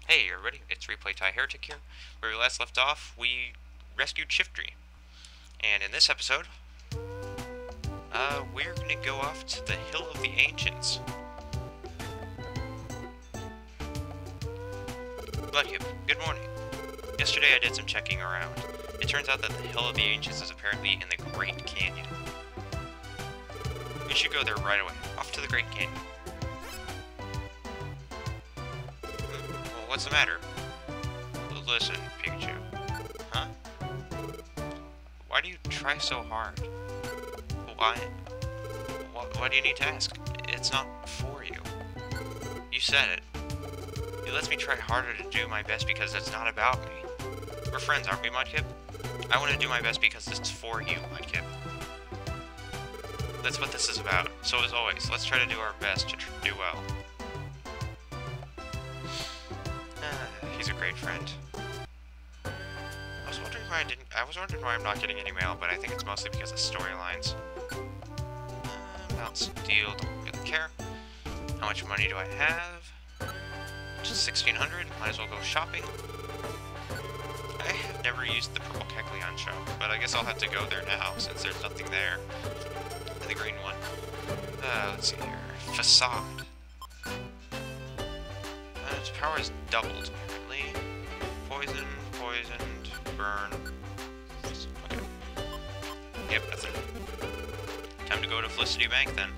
Hey everybody, it's Replay Ty Heretic here. Where we last left off, we rescued Shiftry. And in this episode, we're gonna go off to the Hill of the Ancients. Bloodcube, good morning. Yesterday I did some checking around. It turns out that the Hill of the Ancients is apparently in the Great Canyon. We should go there right away, off to the Great Canyon. What's the matter? Listen, Pikachu. Huh? Why do you try so hard? Why? Why do you need to ask? It's not for you. You said it. It lets me try harder to do my best because it's not about me. We're friends, aren't we, Mudkip? I want to do my best because it's for you, Mudkip. That's what this is about. So as always, let's try to do our best to do well. He's a great friend. I was wondering why I'm not getting any mail, but I think it's mostly because of storylines. About Steel, don't really care. How much money do I have? Just 1,600. Might as well go shopping. I have never used the purple Kecleon shop, but I guess I'll have to go there now since there's nothing there. And the green one. Let's see here. Facade. Its power is doubled, apparently. Poisoned, burn. Okay. Yep, that's it. Time to go to Felicity Bank then.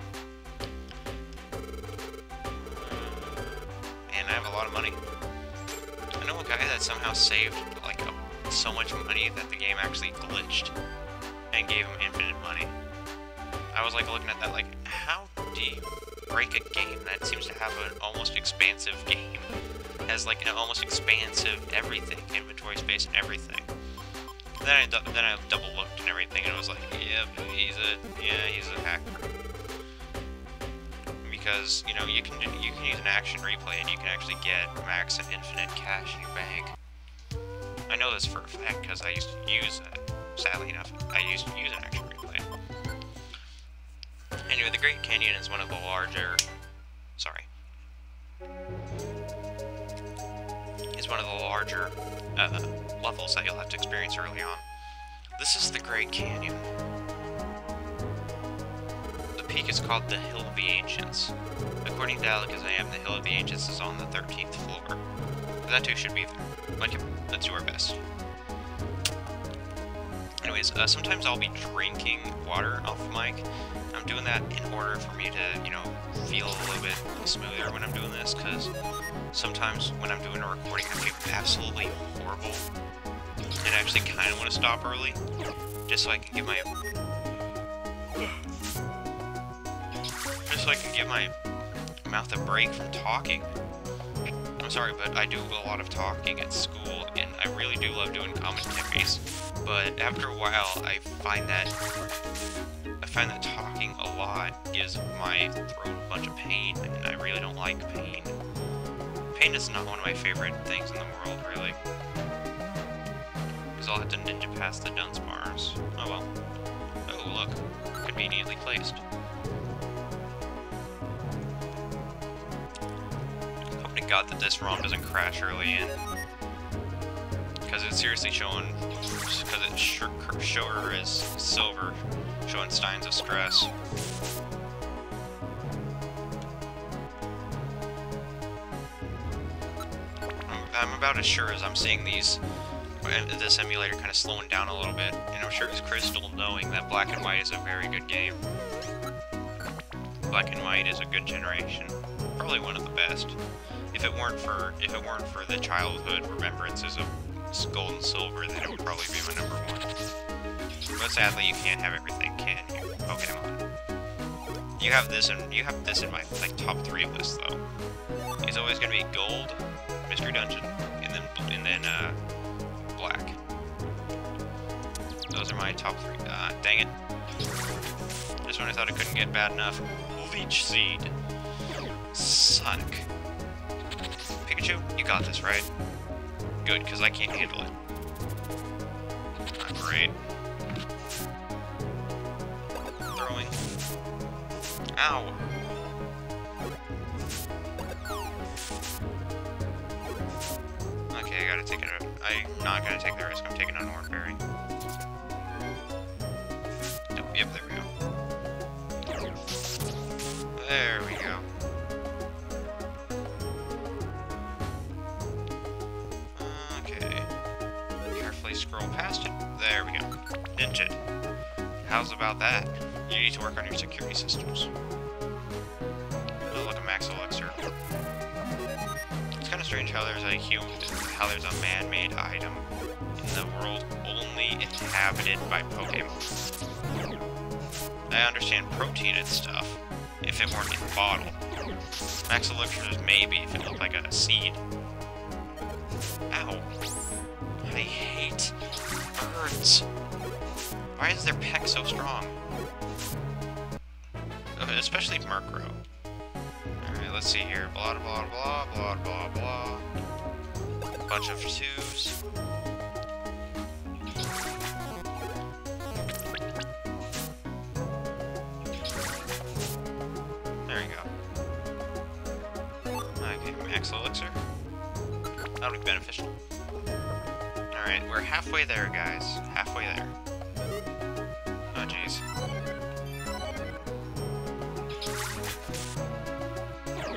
Man, I have a lot of money. I know a guy that somehow saved, like, so much money that the game actually glitched and gave him infinite money. I was, like, looking at that, like, how do you break a game that seems to have an almost expansive game? Has like an almost expansive everything, inventory space and everything. Then I double looked and everything, and it was like, yep, he's a hacker. Because you know you can use an action replay and you can actually get max and infinite cash in your bank. I know this for a fact because I used to use it. Sadly enough, I used to use an action replay. Anyway, the Great Canyon is one of the larger. One of the larger levels that you'll have to experience early on. This is the Great Canyon. The peak is called the Hill of the Ancients. According to Alakazam, the Hill of the Ancients is on the 13th floor. That too should be there. Let's do our best. Anyways, sometimes I'll be drinking water off mic. I'm doing that in order for me to, you know, feel a little bit smoother when I'm doing this, because sometimes when I'm doing a recording I feel absolutely horrible and I actually kind of want to stop early just so I can give my mouth a break from talking. I'm sorry, but I do a lot of talking at school and I really do love doing commentaries, but after a while I find that talking a lot gives my throat a bunch of pain, and I really don't like pain. Pain is not one of my favorite things in the world, really. Because I'll have to ninja past the Dunsparce. Oh well. Oh, look. Conveniently placed. Hope to God that this ROM doesn't crash early in. Because it's seriously showing... Because it's sure is silver. Showing signs of stress. I'm about as sure as I'm seeing this emulator kind of slowing down a little bit, and I'm sure as Crystal knowing that Black and White is a very good game. Black and White is a good generation, probably one of the best. If it weren't for the childhood remembrances of Gold and Silver, then it would probably be my number one. But sadly, you can't have everything, can you? Pokemon. You have this in my like top 3 list though. It's always gonna be Gold, Mystery Dungeon, and then Black. Those are my top 3. Dang it! Just when I thought it couldn't get bad enough. Leech Seed. Sonic. Pikachu, you got this, right? Good, because I can't handle it. Great. Throwing. Ow! gotta take it. I'm not gonna take the risk. I'm taking an orange berry. Nope, yep, there we go. There we go. Okay. Carefully scroll past it. There we go. Ninja. How's about that? You need to work on your security systems. Oh, look, a max elixir. It's kind of strange how there's a man-made item in the world only inhabited by Pokemon. I understand protein and stuff if it weren't in a bottle. Max elixirs maybe if it looked like a seed. Ow. I hate birds. Why is their peck so strong? Especially Murkrow. Alright, let's see here. Blah, blah, blah, blah, blah, blah. Bunch of 2s. There you go. Okay, max elixir. That'll be beneficial. Alright, we're halfway there, guys. Halfway there. Oh, jeez.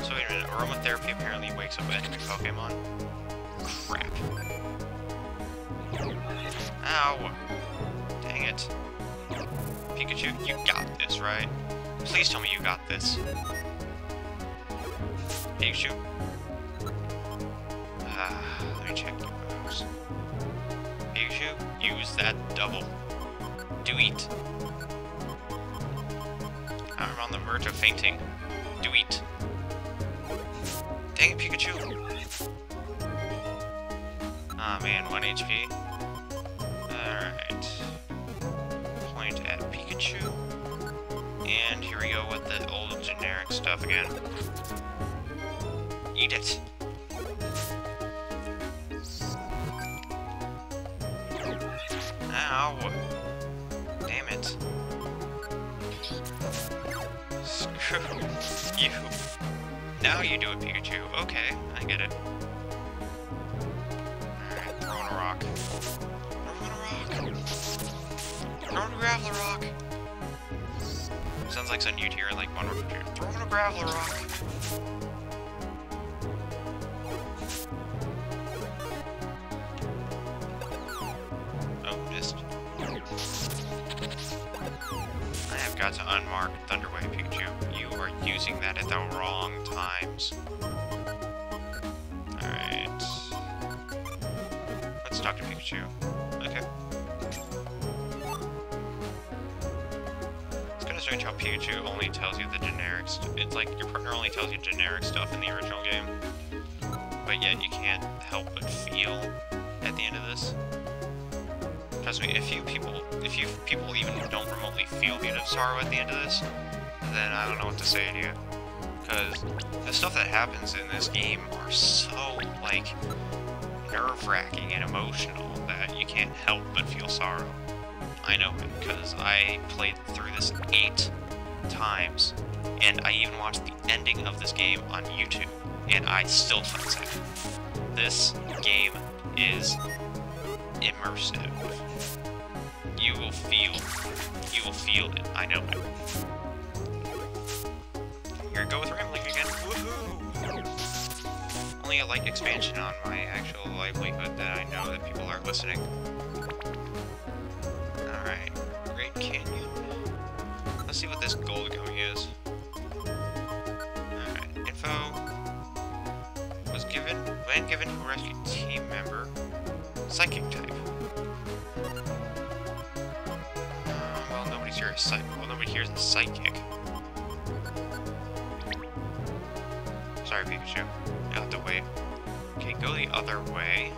So wait a minute, aromatherapy apparently wakes up enemy Pokemon? Crap. Ow! Dang it. Pikachu, you got this, right? Please tell me you got this. Pikachu? Let me check your moves. Pikachu, use that double. Do eat. I'm on the verge of fainting. Do eat. Dang it, Pikachu! Ah, man, 1 HP. Alright. Point at Pikachu. And here we go with the old generic stuff again. Eat it. Ow. Damn it. Screw you. Now you do it, Pikachu. Okay, I get it. Alright, throwing a rock. Throwing a rock! Throwing a graveler rock! Sounds like some new tier in like Modern Warfare 2. Throwing a graveler rock! Oh, missed. I have got to unmark Thunderwave, Pikachu. You are using that at the wrong times. Alright. Let's talk to Pikachu. Okay. It's kind of strange how Pikachu only tells you the generic stuff. It's like your partner only tells you generic stuff in the original game. But yet you can't help but feel at the end of this. Trust me, if you people even don't remotely feel Venusaur at the end of this, then I don't know what to say to you. Because the stuff that happens in this game are so, like, nerve-wracking and emotional that you can't help but feel sorrow. I know it, because I played through this 8 times, and I even watched the ending of this game on YouTube, and I still felt sad. This game is immersive. You will feel it, I know it. Here I go with rambling again, woohoo! Only a light expansion on my actual livelihood that I know that people are listening. Alright, Great Canyon. Let's see what this gold gummy is. Alright, info was given, when given to a rescue team member, psychic type. Well, nobody's here is nobody here is a psychic. Sorry, Pikachu. You'll have to wait. Okay, go the other way.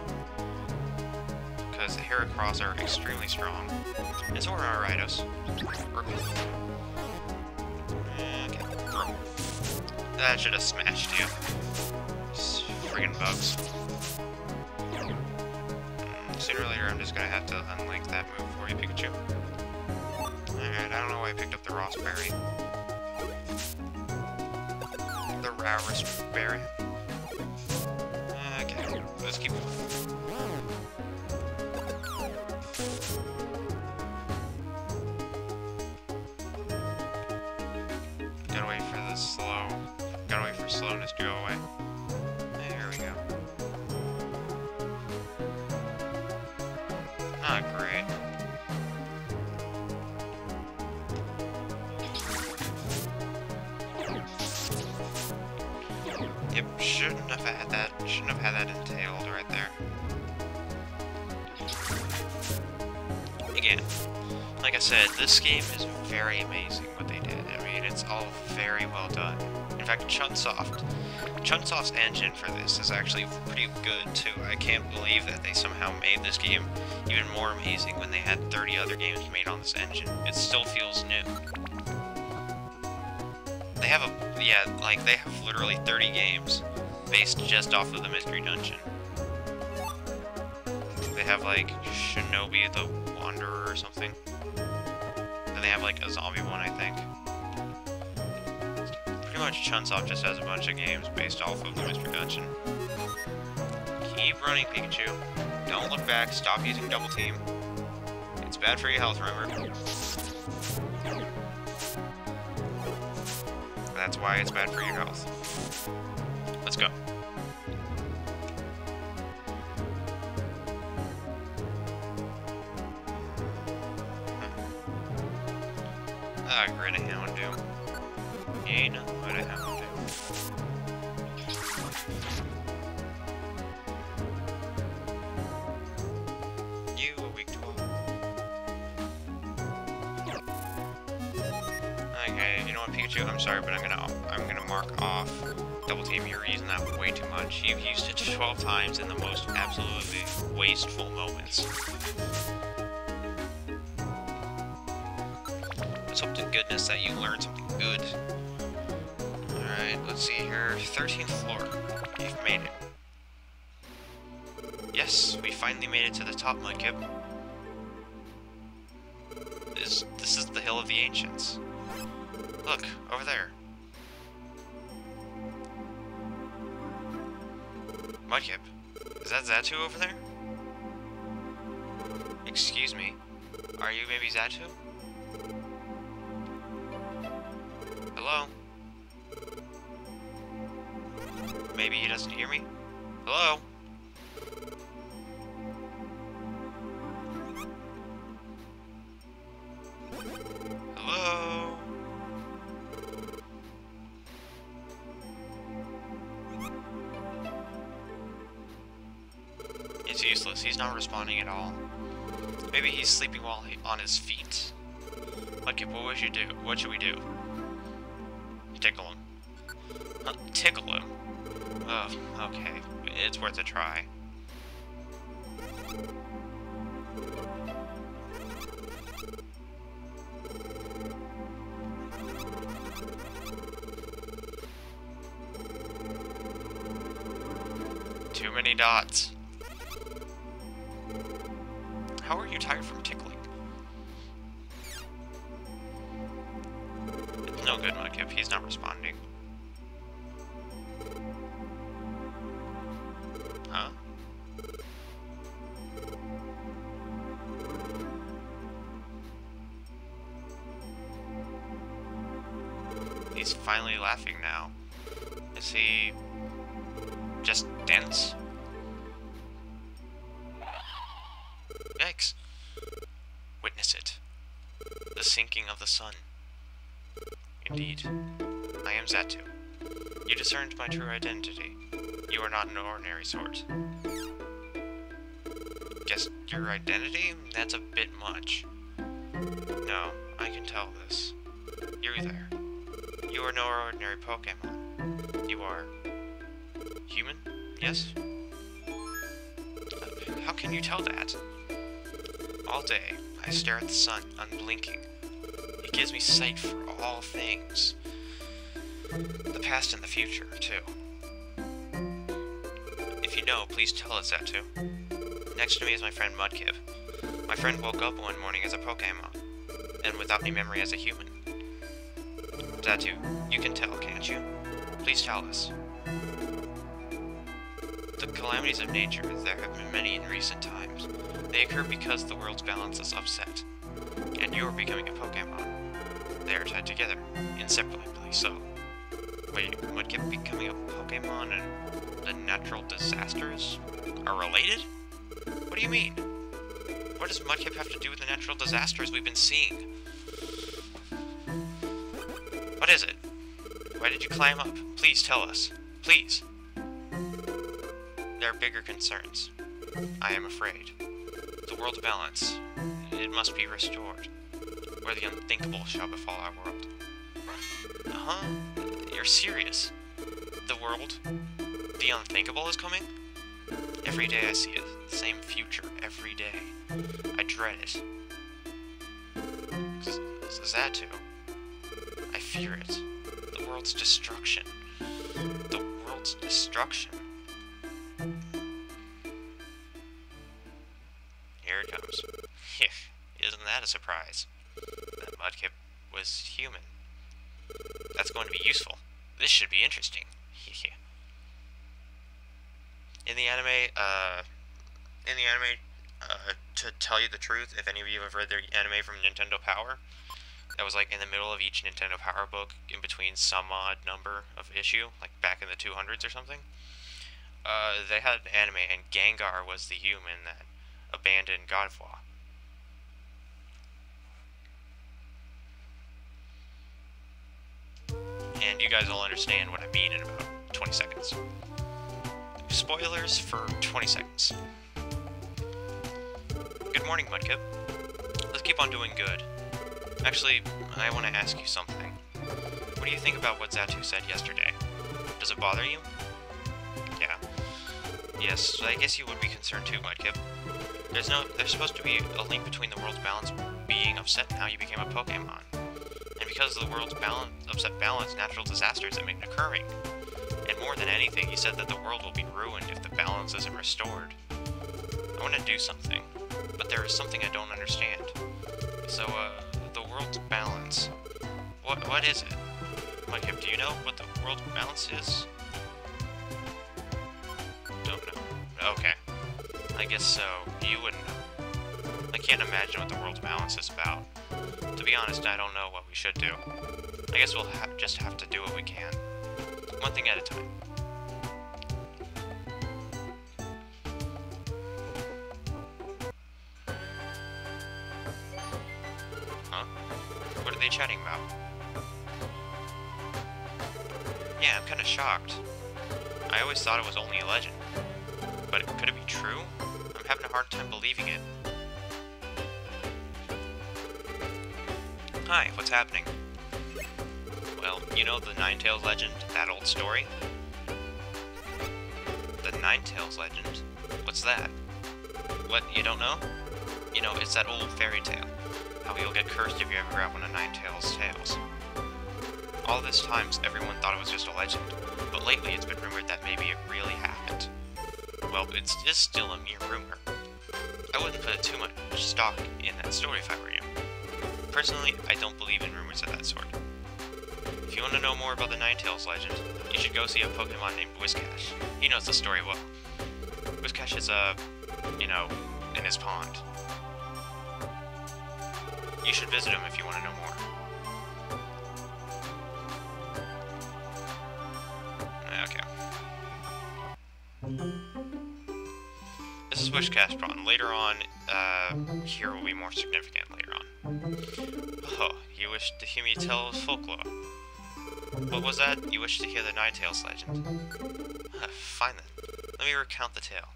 Because the Heracross are extremely strong. And so are our Aridos. Okay, throw. That should have smashed you. Friggin' bugs. Sooner or later, I'm just gonna have to unlink that move for you, Pikachu. Alright, I don't know why I picked up the Rossberry. The Rowrest berry. Okay. Let's keep going. Gotta wait for the slow. Gotta wait for slowness to go away. There we go. Not great. Yep, shouldn't have had that. Shouldn't have had that entailed right there. Again, like I said, this game is very amazing what they did. I mean, it's all very well done. In fact, Chunsoft's engine for this is actually pretty good too. I can't believe that they somehow made this game even more amazing when they had 30 other games made on this engine. It still feels new. They have they have literally 30 games based just off of the Mystery Dungeon. They have like Shinobi the Wanderer or something. Then they have like a zombie one, I think. Pretty much Chunsoft just has a bunch of games based off of the Mystery Dungeon. Keep running, Pikachu. Don't look back, stop using Double Team. It's bad for your health, remember? That's why it's bad for your health. Let's go. Ah, grid a Houndoom. You know what a Houndoom. You are weak to all. Okay, you know what, Pikachu? I'm sorry, but I'm gonna mark off Double Team. You're using that way too much. You've used it 12 times in the most absolutely wasteful moments. Let's hope to goodness that you learned something good. Alright, let's see here. 13th floor. You've made it. Yes, we finally made it to the top, Mudkip. This is the Hill of the Ancients. Look, over there. Mudkip, is that Zatu over there? Excuse me, are you maybe Zatu? Hello? Maybe he doesn't hear me? Hello? Hello? It's useless. He's not responding at all. Maybe he's sleeping while on his feet. Mudkip, what should you do? What should we do? Tickle him. Tickle him? Oh, okay. It's worth a try. Too many dots. How are you tired from tickling? It's no good, Mudkip. He's not responding. Huh? He's finally laughing now. Is he just dense? Yikes. Witness it. The sinking of the sun. Indeed. I am Zatu. You discerned my true identity. You are not an ordinary sort. Guess your identity? That's a bit much. No, I can tell this. You're there. You are no ordinary Pokemon. You are... human? Yes? How can you tell that? All day, I stare at the sun, unblinking. It gives me sight for all things. The past and the future, too. If you know, please tell us that, too. Next to me is my friend Mudkip. My friend woke up one morning as a Pokemon, and without any memory as a human. Zatu, you can tell, can't you? Please tell us. The Calamities of nature, there have been many in recent times. They occur because the world's balance is upset. And you're becoming a Pokemon. They are tied together, inseparably so. Wait, Mudkip becoming a Pokemon and the natural disasters are related? What do you mean? What does Mudkip have to do with the natural disasters we've been seeing? What is it? Why did you climb up? Please tell us. Please. There are bigger concerns. I am afraid. The world's balance. It must be restored. Or the unthinkable shall befall our world. Huh? You're serious? The world? The unthinkable is coming? Every day I see it. The same future every day. I dread it. Is that too? I fear it. The world's destruction. The world's destruction. Here it comes. Isn't that a surprise? That Mudkip was human. That's going to be useful. This should be interesting. In the anime, to tell you the truth, if any of you have read the anime from Nintendo Power, that was like in the middle of each Nintendo Power book, in between some odd number of issue, like back in the 200s or something. They had an anime, and Gengar was the human that abandoned Godflaw. And you guys will understand what I mean in about 20 seconds. Spoilers for 20 seconds. Good morning, Mudkip. Let's keep on doing good. Actually, I want to ask you something. What do you think about what Xatu said yesterday? Does it bother you? Yeah. Yes, I guess you would be concerned too, Mudkip. There's supposed to be a link between the world's balance being upset and how you became a Pokemon. And because of the world's upset balance, natural disasters have been occurring. And more than anything, he said that the world will be ruined if the balance isn't restored. I want to do something, but there is something I don't understand. So, the world's balance. What is it? Mudkip, do you know what the world's balance is? Don't know. Okay. I guess so. You wouldn't know. I can't imagine what the world's balance is about. To be honest, I don't know what we should do. I guess we'll just have to do what we can. One thing at a time. Huh? What are they chatting about? Yeah, I'm kinda shocked. I always thought it was only a legend. But could it be true? I'm having a hard time believing it. Hi, what's happening? Well, you know the Ninetales legend, that old story? The Ninetales legend? What's that? What, you don't know? You know, it's that old fairy tale. How you'll get cursed if you ever grab one of Ninetales' tails. All this time, everyone thought it was just a legend, but lately it's been rumored that maybe it really happened. Well, it's just still a mere rumor. I wouldn't put too much stock in that story if I were you. Personally, I don't believe in rumors of that sort. If you want to know more about the Ninetales legend, you should go see a Pokemon named Whiscash. He knows the story well. Whiscash is, in his pond. You should visit him if you want to know more. Okay. This is Whiscash Pond. Later on, here will be more significant later on. Oh, you wish to hear me tell folklore? What was that? You wish to hear the Ninetales legend? Fine then. Let me recount the tale.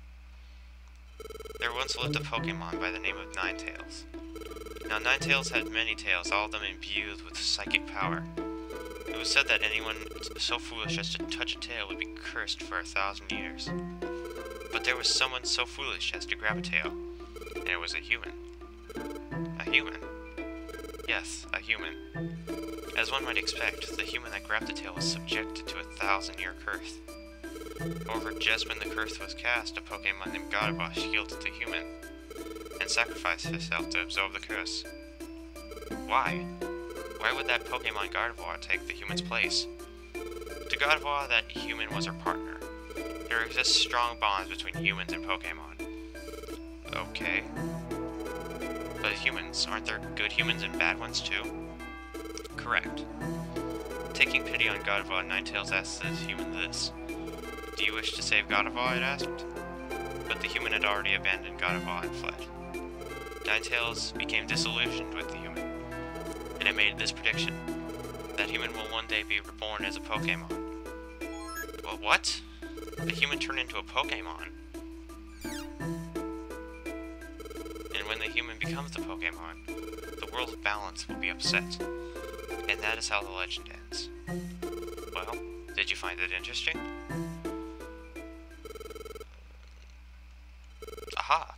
There once lived a Pokemon by the name of Ninetales. Now, Ninetales had many tails, all of them imbued with psychic power. It was said that anyone so foolish as to touch a tail would be cursed for 1,000 years. But there was someone so foolish as to grab a tail, and it was a human. A human? Yes, a human. As one might expect, the human that grabbed the tail was subjected to a 1,000-year curse. However, just when the curse was cast, a Pokemon named Gardevoir yielded to human, and sacrificed himself to absorb the curse. Why? Why would that Pokemon Gardevoir take the human's place? To Gardevoir, that human was her partner. There exist strong bonds between humans and Pokemon. Okay. But humans, aren't there good humans and bad ones too? Correct. Taking pity on Gardevoir, Ninetales asked the human this. Do you wish to save Gardevoir, it asked. But the human had already abandoned Gardevoir and fled. Ninetales became disillusioned with the human, and it made this prediction. That human will one day be reborn as a Pokemon. Well, what? A human turned into a Pokemon? And when the human becomes the Pokemon, the world's balance will be upset. And that is how the legend ends. Well, did you find it interesting? Aha!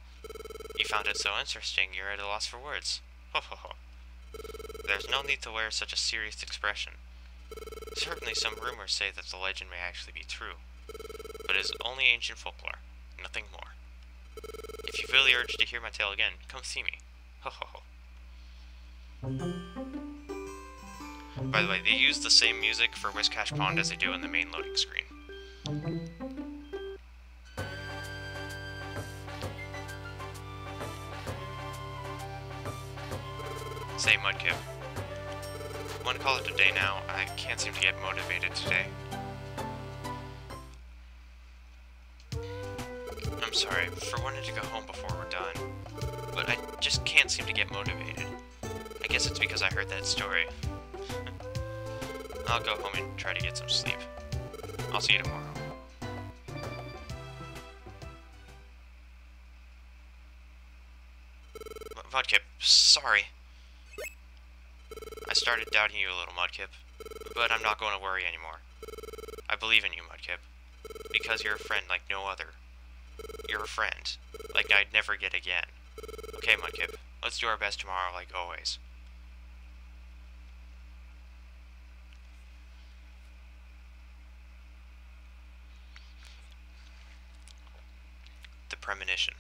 You found it so interesting you're at a loss for words. Ho ho ho. There's no need to wear such a serious expression. Certainly some rumors say that the legend may actually be true, but it is only ancient folklore, nothing more. If you feel the urge to hear my tale again, come see me. Ho ho ho. By the way, they use the same music for Whiscash Pond as they do in the main loading screen. Say, Mudkip. I want to call it a day now. I can't seem to get motivated today. I'm sorry for wanting to go home before we're done, but I just can't seem to get motivated. I guess it's because I heard that story. I'll go home and try to get some sleep. I'll see you tomorrow. Mudkip, sorry. I started doubting you a little, Mudkip, but I'm not going to worry anymore. I believe in you, Mudkip, because you're a friend like no other. You're a friend, like I'd never get again. Okay, Mudkip, let's do our best tomorrow like always. The Premonition.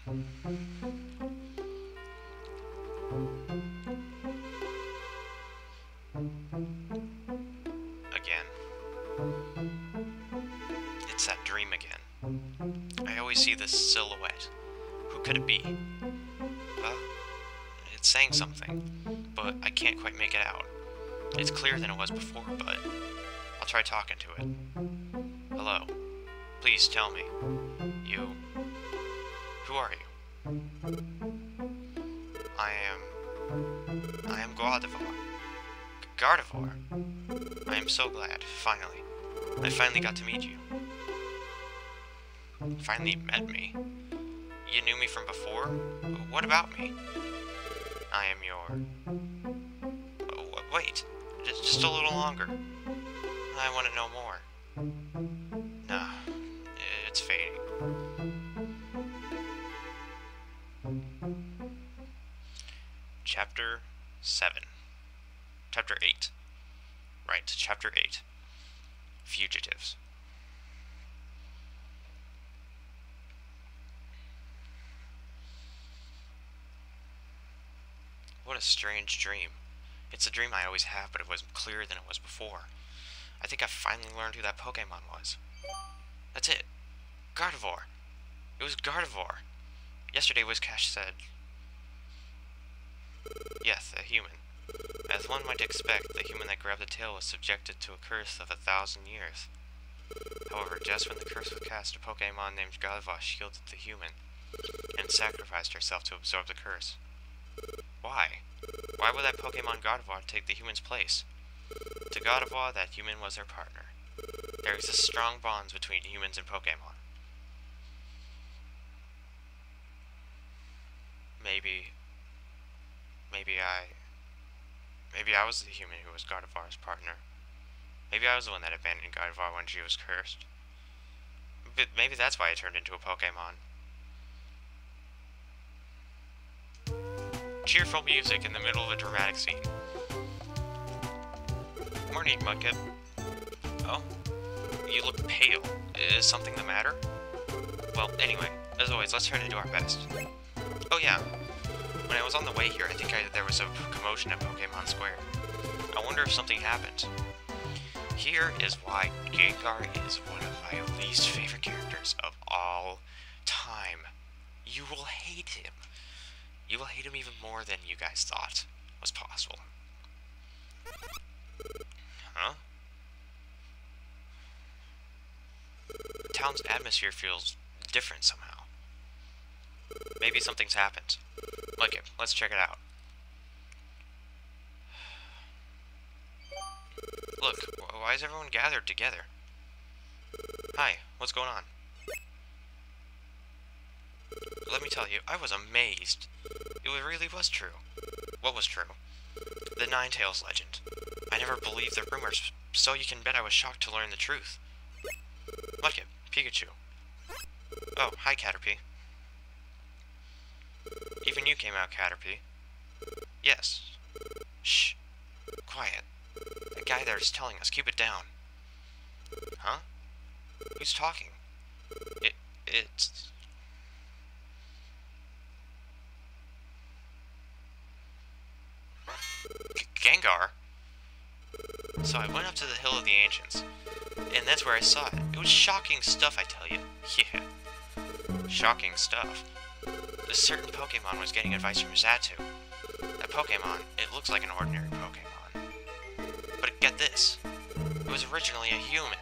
Again. It's that dream again. I always see this silhouette. Who could it be? Well, it's saying something, but I can't quite make it out. It's clearer than it was before, but I'll try talking to it. Hello. Please tell me. You... Who are you? I am Gardevoir. Gardevoir? I am so glad, finally. I finally got to meet you. Finally met me? You knew me from before? What about me? I am your... Oh, wait, just a little longer. I want to know more. No, it's fading. Chapter 7. Chapter 8. Right, Chapter 8. Fugitives. What a strange dream. It's a dream I always have, but it was clearer than it was before. I think I finally learned who that Pokemon was. That's it. Gardevoir. It was Gardevoir. Yesterday Whiscash said... Yes, a human. As one might expect, the human that grabbed the tail was subjected to a curse of 1,000 years. However, just when the curse was cast, a Pokemon named Gardevoir shielded the human, and sacrificed herself to absorb the curse. Why? Why would that Pokemon Gardevoir take the human's place? To Gardevoir, that human was her partner. There exist strong bonds between humans and Pokemon. Maybe I was the human who was Gardevoir's partner. Maybe I was the one that abandoned Gardevoir when she was cursed. But maybe that's why I turned into a Pokemon. Cheerful music in the middle of a dramatic scene. Morning, Mudkip. Oh? You look pale. Is something the matter? Well, anyway, as always, let's try to do our best. Oh yeah. When I was on the way here, I think there was a commotion at Pokemon Square. I wonder if something happened. Here is why Gengar is one of my least favorite characters of all time. You will hate him. You will hate him even more than you guys thought was possible. Huh? The town's atmosphere feels different somehow. Maybe something's happened. Okay, let's check it out. Look, why is everyone gathered together? Hi, what's going on? Let me tell you, I was amazed. It really was true. What was true? The Ninetales legend. I never believed the rumors, so you can bet I was shocked to learn the truth. Mudkip, Pikachu. Oh, hi, Caterpie. Even you came out, Caterpie. Yes. Shh. Quiet. The guy there is telling us, keep it down. Huh? Who's talking? It's... Gengar? So I went up to the Hill of the Ancients, and that's where I saw it. It was shocking stuff, I tell you. Yeah. Shocking stuff. A certain Pokemon was getting advice from Xatu. That Pokemon, it looks like an ordinary Pokemon. But get this. It was originally a human.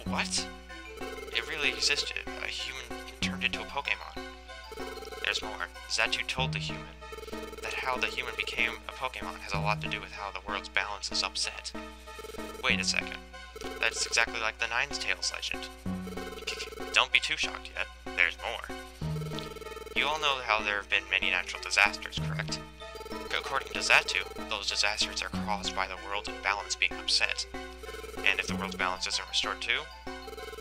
What? It really existed. A human turned into a Pokemon. There's more. Xatu told the human that how the human became a Pokemon has a lot to do with how the world's balance is upset. Wait a second. That's exactly like the Ninetales legend. Don't be too shocked yet. There's more. You all know how there have been many natural disasters, correct? According to Xatu, those disasters are caused by the world's balance being upset. And if the world's balance isn't restored too,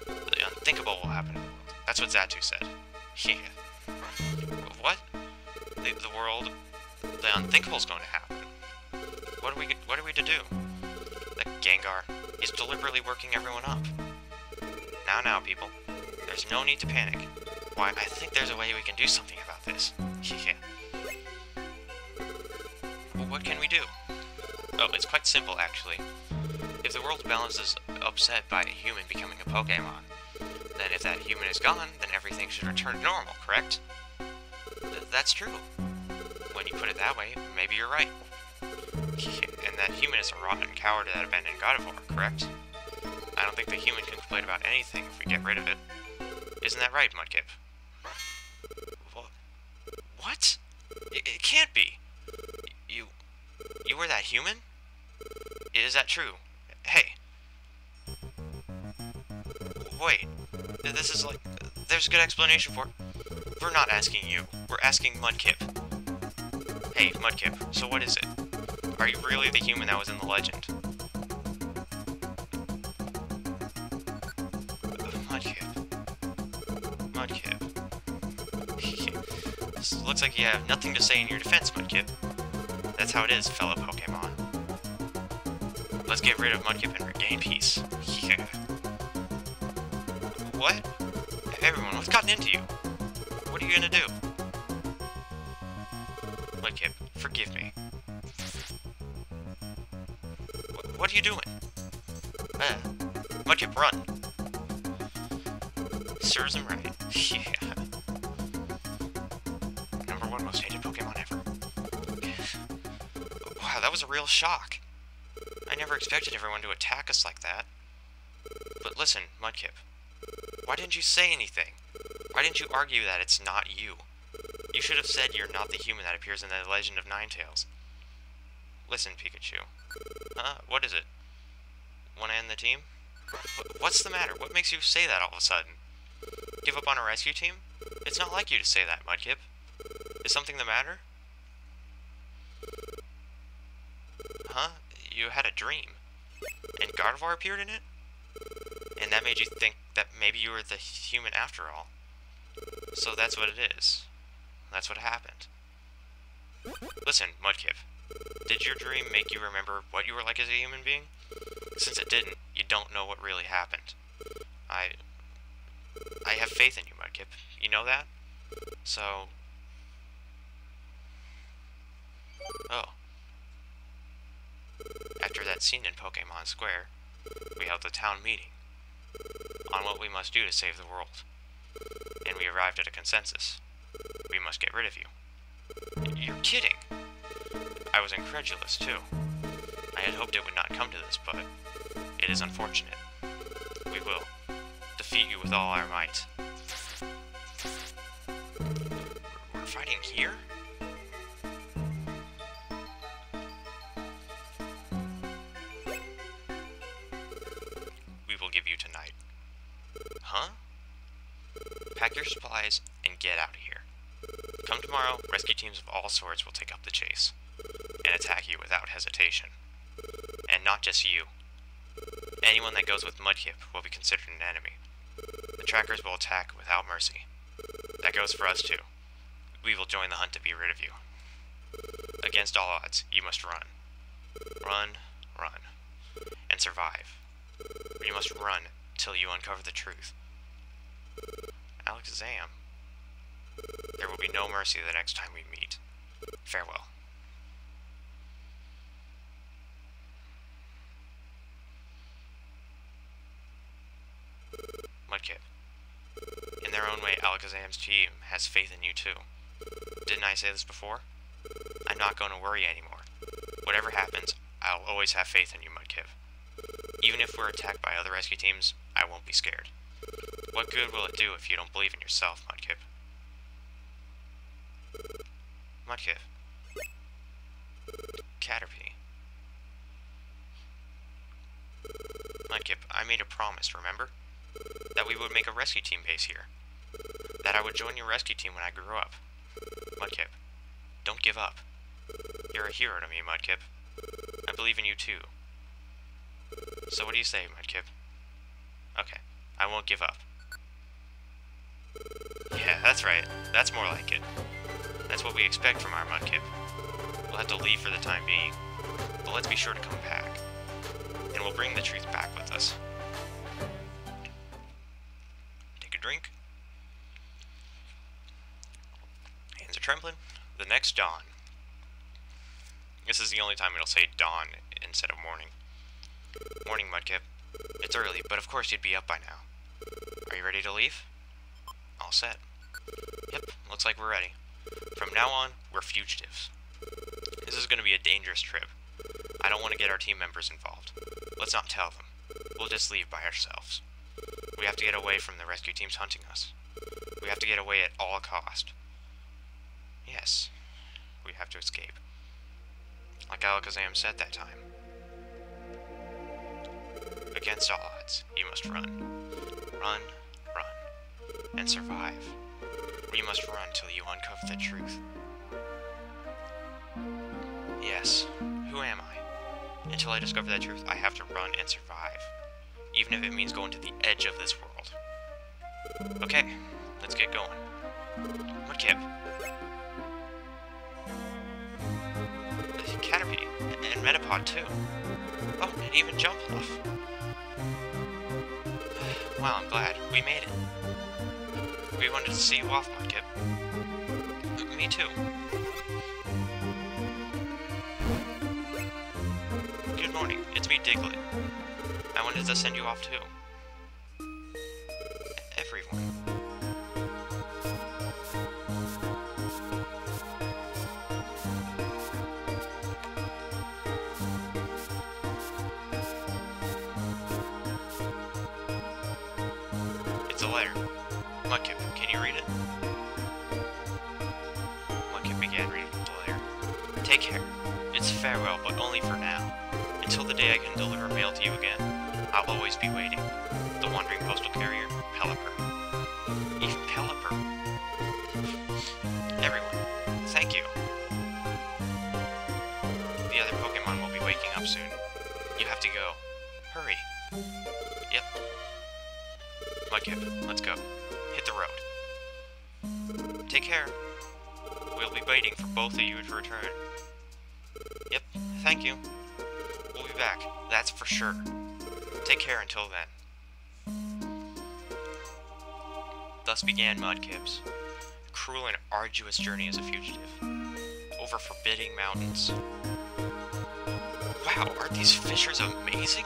the unthinkable will happen to the world. That's what Xatu said. Yeah. What? The unthinkable's going to happen. What are we to do? The Gengar, he's deliberately working everyone up. Now, people. There's no need to panic. Why, I think there's a way we can do something about this. Yeah. Well, what can we do? Oh, it's quite simple, actually. If the world's balance is upset by a human becoming a Pokemon, then if that human is gone, then everything should return to normal, correct? That's true. When you put it that way, maybe you're right. And that human is a rotten coward that abandoned Gardevoir, correct? I don't think the human can complain about anything if we get rid of it. Isn't that right, Mudkip? What? It can't be! You were that human? Is that true? Hey. Wait. This is like... There's a good explanation for it. We're not asking you. We're asking Mudkip. Hey, Mudkip, so what is it? Are you really the human that was in the legend? Mudkip. This looks like you have nothing to say in your defense, Mudkip. That's how it is, fellow Pokemon. Let's get rid of Mudkip and regain peace. Yeah. What? Everyone, what's gotten into you? What are you gonna do? Mudkip, forgive me. What are you doing? Mudkip, run! Serves him right. Yeah. #1 most hated Pokemon ever. Wow, that was a real shock. I never expected everyone to attack us like that. But listen, Mudkip. Why didn't you say anything? Why didn't you argue that it's not you? You should have said you're not the human that appears in the Legend of Ninetales. Listen, Pikachu. What is it? Wanna end the team? What's the matter? What makes you say that all of a sudden? Give up on a rescue team? It's not like you to say that, Mudkip. Is something the matter? Huh? You had a dream. And Gardevoir appeared in it? And that made you think that maybe you were the human after all. So that's what it is. That's what happened. Listen, Mudkip. Did your dream make you remember what you were like as a human being? Since it didn't, you don't know what really happened. I have faith in you, Mudkip. You know that? So... Oh. After that scene in Pokemon Square, we held a town meeting on what we must do to save the world, and we arrived at a consensus. We must get rid of you. You're kidding! I was incredulous, too. I had hoped it would not come to this, but it is unfortunate. We will defeat you with all our might. We're fighting here? We will give you tonight. Huh? Pack your supplies and get out of here. Come tomorrow, rescue teams of all sorts will take up the chase and attack you without hesitation. And not just you. Anyone that goes with Mudkip will be considered an enemy. The trackers will attack without mercy. That goes for us too. We will join the hunt to be rid of you. Against all odds, you must run. Run, run, and survive. You must run till you uncover the truth. Alakazam. There will be no mercy the next time we meet. Farewell. Mudkip. In their own way, Alakazam's team has faith in you too. Didn't I say this before? I'm not going to worry anymore. Whatever happens, I'll always have faith in you, Mudkip. Even if we're attacked by other rescue teams, I won't be scared. What good will it do if you don't believe in yourself, Mudkip? Mudkip. Caterpie. Mudkip, I made a promise, remember? That we would make a rescue team base here. That I would join your rescue team when I grew up. Mudkip, don't give up. You're a hero to me, Mudkip. I believe in you too. So what do you say, Mudkip? Okay, I won't give up. Yeah, that's right. That's more like it. That's what we expect from our Mudkip. We'll have to leave for the time being, but let's be sure to come back. And we'll bring the truth back with us. Take a drink. Hands are trembling. The next dawn. This is the only time it'll say dawn instead of morning. Morning, Mudkip. It's early, but of course you'd be up by now. Are you ready to leave? All set. Yep, looks like we're ready. From now on, we're fugitives. This is going to be a dangerous trip. I don't want to get our team members involved. Let's not tell them. We'll just leave by ourselves. We have to get away from the rescue teams hunting us. We have to get away at all cost. Yes, we have to escape. Like Alakazam said that time. Against all odds, you must run. Run, run, and survive. You must run till you uncover the truth. Yes, who am I? Until I discover that truth, I have to run and survive. Even if it means going to the edge of this world. Okay, let's get going. Mudkip. Caterpie, and Metapod too. Oh, and even Jumpluff. Wow, I'm glad. We made it. We wanted to see you off, Mudkip. Me too. Good morning, it's me, Diglett. I wanted to send you off too. Everyone. It's a letter. Mudkip, can you read it? Mudkip began reading the letter. Take care. It's farewell, but only for now. Until the day I can deliver mail to you again, I'll always be waiting. The wandering postal carrier, Pelipper. Eve Pelipper. Everyone, thank you. The other Pokemon will be waking up soon. You have to go. Hurry. Yep. Mudkip, let's go. Hit the road. Take care. We'll be waiting for both of you to return. Yep, thank you. We'll be back, that's for sure. Take care until then. Thus began Mudkip's cruel and arduous journey as a fugitive. Over forbidding mountains. Wow! Wow, aren't these fissures amazing?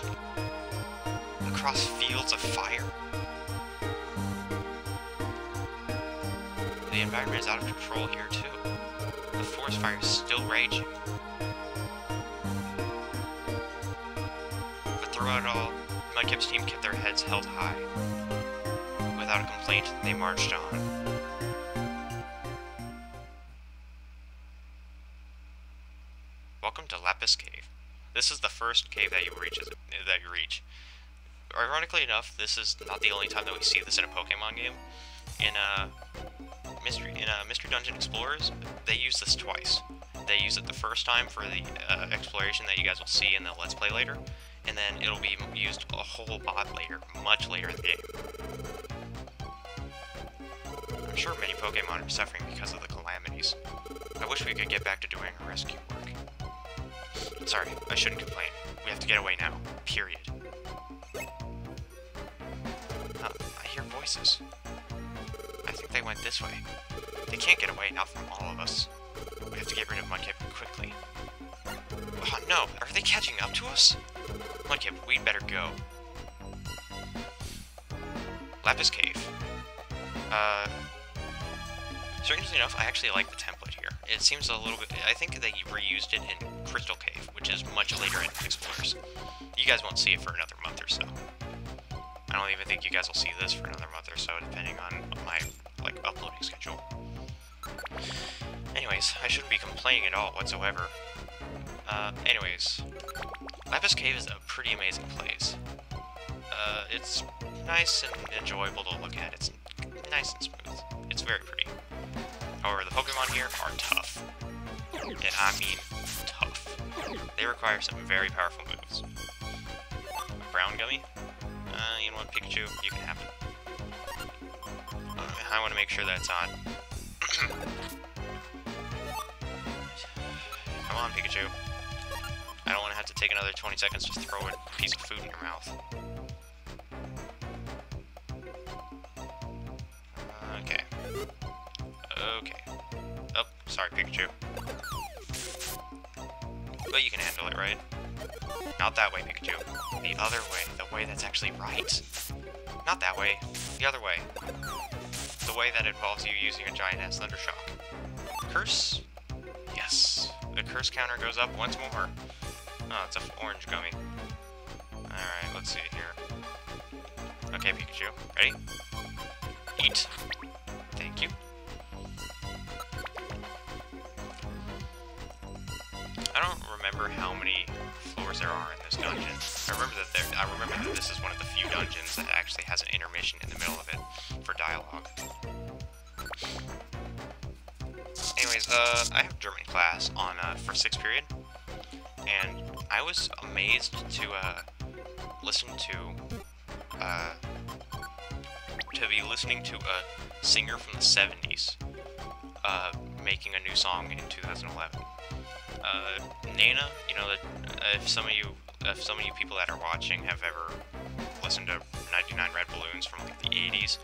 Across fields of fire. The environment is out of control here too. The forest fire is still raging. But throughout it all, Mudkip's team kept their heads held high. Without a complaint, they marched on. Welcome to Lapis Cave. This is the first cave that you reach. Ironically enough, this is not the only time that we see this in a Pokemon game. In Mystery Dungeon Explorers, they use this twice. They use it the first time for the exploration that you guys will see in the Let's Play later, and then it'll be used a whole lot later, much later in the game. I'm sure many Pokemon are suffering because of the calamities. I wish we could get back to doing our rescue work. Sorry, I shouldn't complain. We have to get away now. Period. I hear voices. I think they went this way. They can't get away, not from all of us. We have to get rid of Mudkip quickly. Oh no! Are they catching up to us? Mudkip, we'd better go. Lapis Cave. Strangely enough, I actually like the template here. It seems a little bit... I think they reused it in Crystal Cave, which is much later in Explorers. You guys won't see it for another month or so. I don't even think you guys will see this for another month or so, depending on my, uploading schedule. Anyways, I shouldn't be complaining at all whatsoever. Anyways, Lapis Cave is a pretty amazing place. It's nice and enjoyable to look at. It's nice and smooth. It's very pretty. However, the Pokemon here are tough. And I mean tough. They require some very powerful moves. A brown gummy? You know what, Pikachu? You can have it. I want to make sure that it's on. Come on, Pikachu. I don't want to have to take another 20 seconds to throw a piece of food in your mouth. Okay. Okay. Oh, sorry, Pikachu. But you can handle it, right? Not that way, Pikachu. The other way. The way that's actually right. Not that way. The other way. The way that involves you using a giant-ass Thundershock. Curse? Yes. The curse counter goes up once more. Oh, it's an orange gummy. Alright, let's see here. Okay, Pikachu. Ready? Eat. Thank you. I don't remember how many floors there are in this dungeon. I remember that this is one of the few dungeons that actually has an intermission in the middle of it for dialogue. Anyways, I have German class on for 6th period, and I was amazed to listen to be listening to a singer from the 70s making a new song in 2011. Nana, you know, if some of you people that are watching have ever listened to 99 Red Balloons from like the 80s,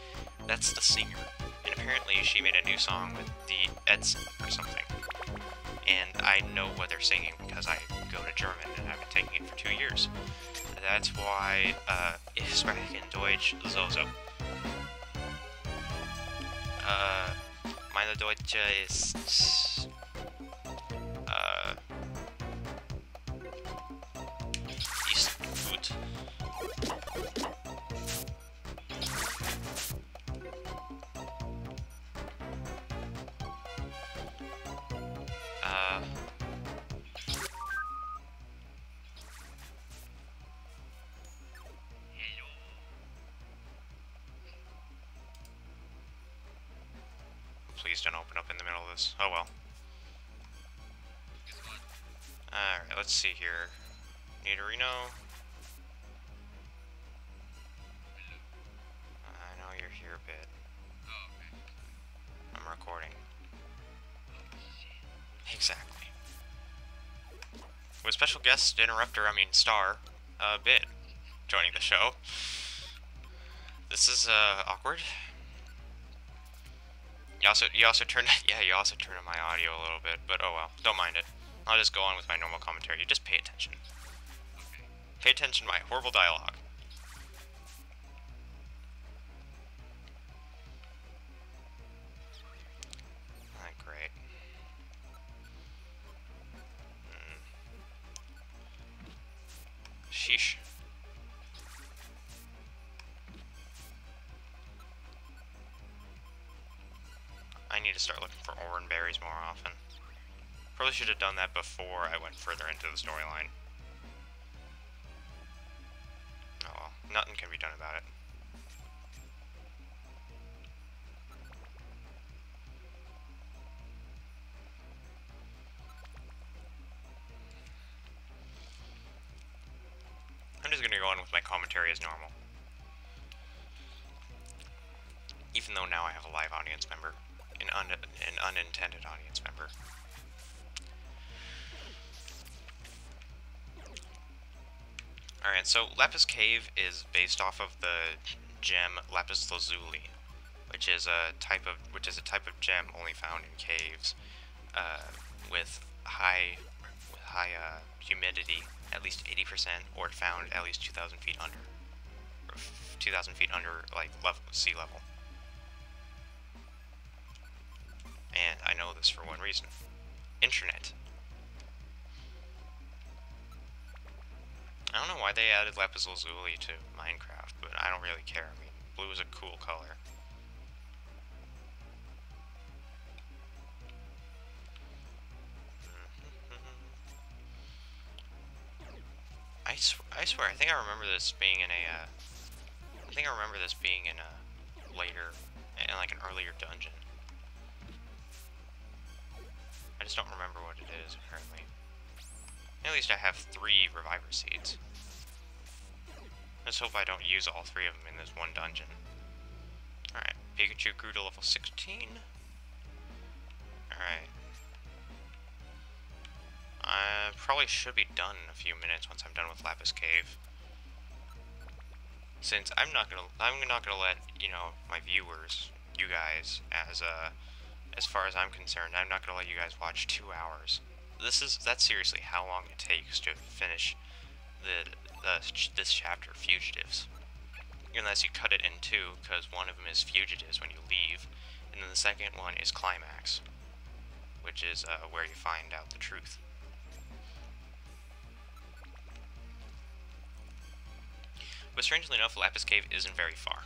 that's the singer. And apparently she made a new song with the Edson or something. And I know what they're singing because I go to German and I've been taking it for 2 years. That's why, ich spreche in Deutsch so. Meine Deutsche ist... ist gut. Please don't open up in the middle of this. Oh well. Alright, let's see here. Nidorino. I know you're here a bit. Oh, okay. I'm recording. Exactly. With special guest interrupter, star, Bid, joining the show. This is, awkward. You also turned on my audio a little bit, but oh well, don't mind it. I'll just go on with my normal commentary. You just pay attention. Pay attention to my horrible dialogue. Alright, great. Sheesh. I need to start looking for oran berries more often. Probably should have done that before I went further into the storyline. Oh well, nothing can be done about it. I'm just gonna go on with my commentary as normal. Even though now I have a live audience member. An unintended audience member. Alright, so Lapis Cave is based off of the gem Lapis Lazuli, which is a type of gem only found in caves, with high humidity, at least 80%, or found at least 2,000 feet under, or 2,000 feet under like sea level. And I know this for one reason: internet. I don't know why they added Lapis Lazuli to Minecraft, but I don't really care. I mean, blue is a cool color. I swear, I think I remember this being in a, later, in like an earlier dungeon. I just don't remember what it is, apparently. At least I have 3 reviver seeds. Let's hope I don't use all 3 of them in this one dungeon. Alright, Pikachu grew to level 16. Alright. I probably should be done in a few minutes once I'm done with Lapis Cave. Since I'm not gonna let, you know, my viewers, you guys, as far as I'm concerned, I'm not gonna let you guys watch 2 hours. That's seriously how long it takes to finish this chapter, Fugitives. Unless you cut it in 2, because one of them is Fugitives when you leave, and then the second one is Climax, which is where you find out the truth. But strangely enough, Lapis Cave isn't very far.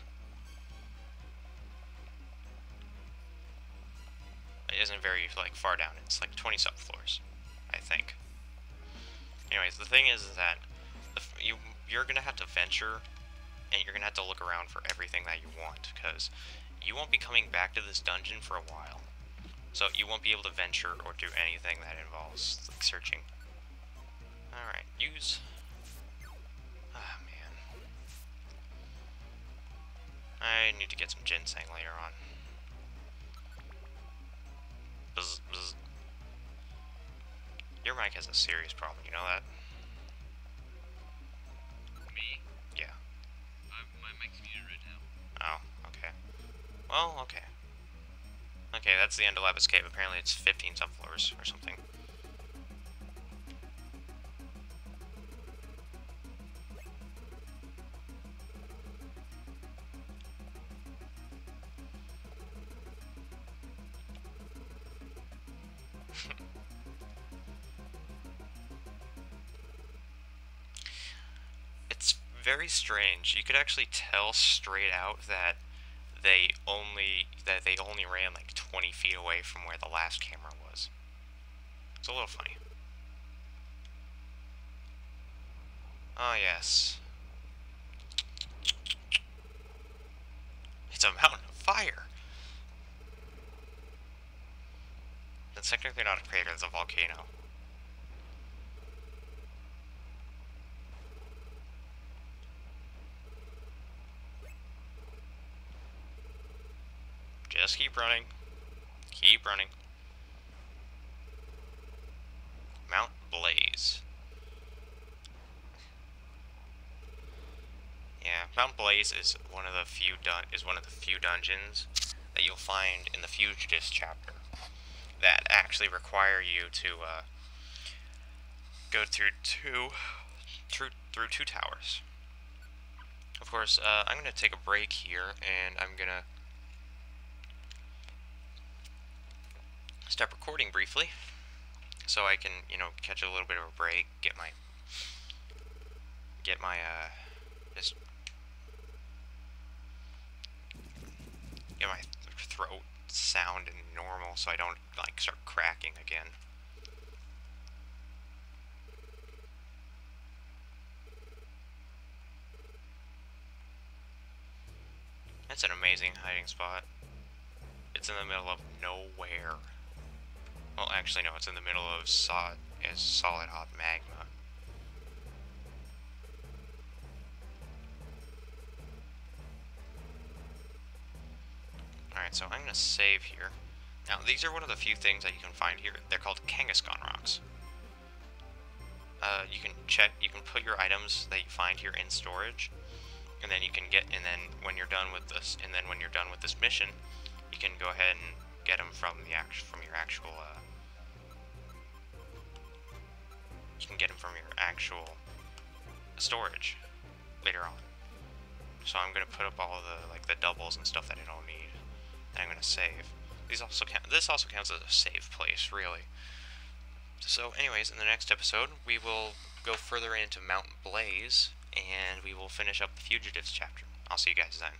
It isn't very, like, far down. It's like 20 subfloors, I think. Anyways, the thing is that you're gonna have to venture, and you're gonna have to look around for everything that you want, because you won't be coming back to this dungeon for a while. So you won't be able to venture or do anything that involves, like, searching. Alright, use... Ah, man. I need to get some ginseng later on. Bzz, bzz. Your mic has a serious problem, you know that? Me? Yeah. My mic's muted right now. Oh, okay. Well, okay. Okay, that's the end of Lapis Cave. Apparently it's 15 subfloors or something. It's very strange. You could actually tell straight out that they only ran like 20 feet away from where the last camera was. It's a little funny. Oh yes. It's a mountain of fire. That's technically not a crater, it's a volcano. Just keep running. Keep running. Mount Blaze. Yeah, Mount Blaze is one of the few dungeons that you'll find in the Fugitives chapter that actually require you to go through through 2 towers. Of course, I'm gonna take a break here, and I'm gonna stop recording briefly, so I can, catch a little bit of a break, get my just get my throat sound normal, so I don't like start cracking again. It's an amazing hiding spot. It's in the middle of nowhere. Well, actually, no, it's in the middle of solid hot magma. Alright, so I'm going to save here. Now, these are one of the few things that you can find here. They're called Kangaskhan rocks. You can put your items that you find here in storage, and then when you're done with this, mission, you can go ahead and get them from your actual storage later on. So I'm gonna put up all the doubles and stuff that I don't need, and I'm gonna save. This also counts as a save place, really. So anyways, in the next episode, we will go further into Mount Blaze, and we will finish up the Fugitives chapter. I'll see you guys then.